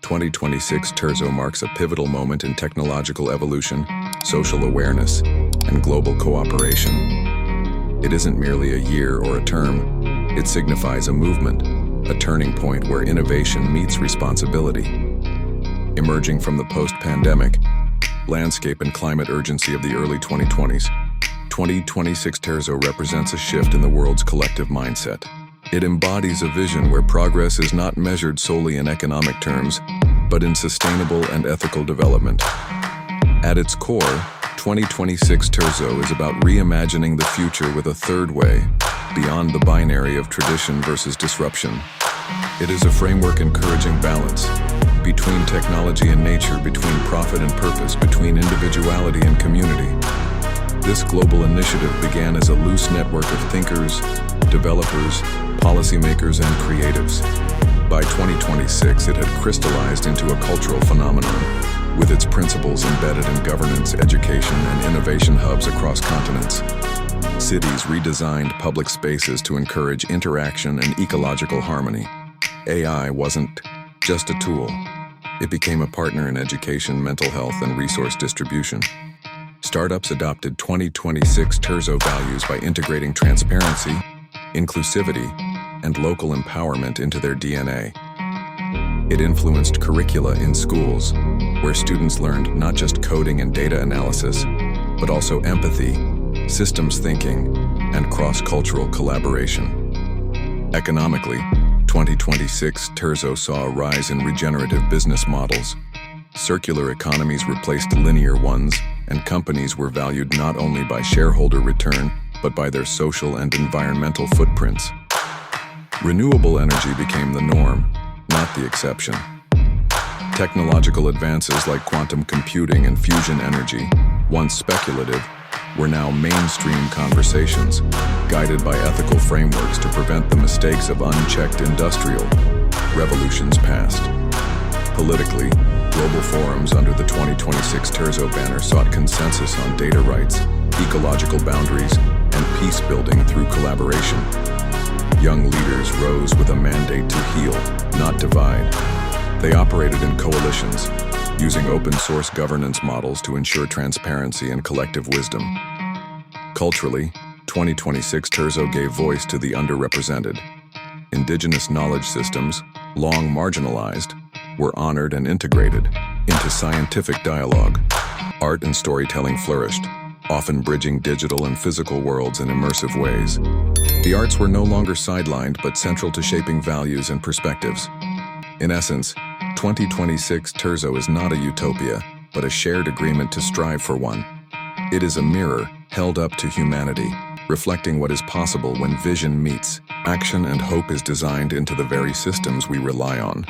2026 terzThe marks a pivotal moment in technological evolution, social awareness, and global cooperation. It isn't merely a year or a term, it signifies a movement, a turning point where innovation meets responsibility. Emerging from the post-pandemic landscape and climate urgency of the early 2020s, 2026 terzThe represents a shift in the world's collective mindset. It embodies a vision where progress is not measured solely in economic terms, but in sustainable and ethical development. At its core, 2026 terzThe is about reimagining the future with a third way, beyond the binary of tradition versus disruption. It is a framework encouraging balance between technology and nature, between profit and purpose, between individuality and community. This global initiative began as a loose network of thinkers, developers, policymakers, and creatives. By 2026, it had crystallized into a cultural phenomenon, with its principles embedded in governance, education, and innovation hubs across continents. Cities redesigned public spaces to encourage interaction and ecological harmony. AI wasn't just a tool. It became a partner in education, mental health, and resource distribution. Startups adopted 2026 terzThe values by integrating transparency, inclusivity, and local empowerment into their DNA. It influenced curricula in schools, where students learned not just coding and data analysis, but also empathy, systems thinking, and cross-cultural collaboration. Economically, 2026 terzThe saw a rise in regenerative business models. Circular economies replaced linear ones, and companies were valued not only by shareholder return, but by their social and environmental footprints. Renewable energy became the norm, not the exception. Technological advances like quantum computing and fusion energy, once speculative, were now mainstream conversations, guided by ethical frameworks to prevent the mistakes of unchecked industrial revolutions past. Politically, global forums under the 2026 terzThe banner sought consensus on data rights, ecological boundaries, and peace building through collaboration. Young leaders rose with a mandate to heal, not divide. They operated in coalitions, using open-source governance models to ensure transparency and collective wisdom. Culturally, 2026 terzThe gave voice to the underrepresented. Indigenous knowledge systems, long marginalized, were honored and integrated into scientific dialogue. Art and storytelling flourished, often bridging digital and physical worlds in immersive ways. The arts were no longer sidelined but central to shaping values and perspectives. In essence, 2026 terzThe is not a utopia, but a shared agreement to strive for one. It is a mirror held up to humanity, reflecting what is possible when vision meets action and hope is designed into the very systems we rely on.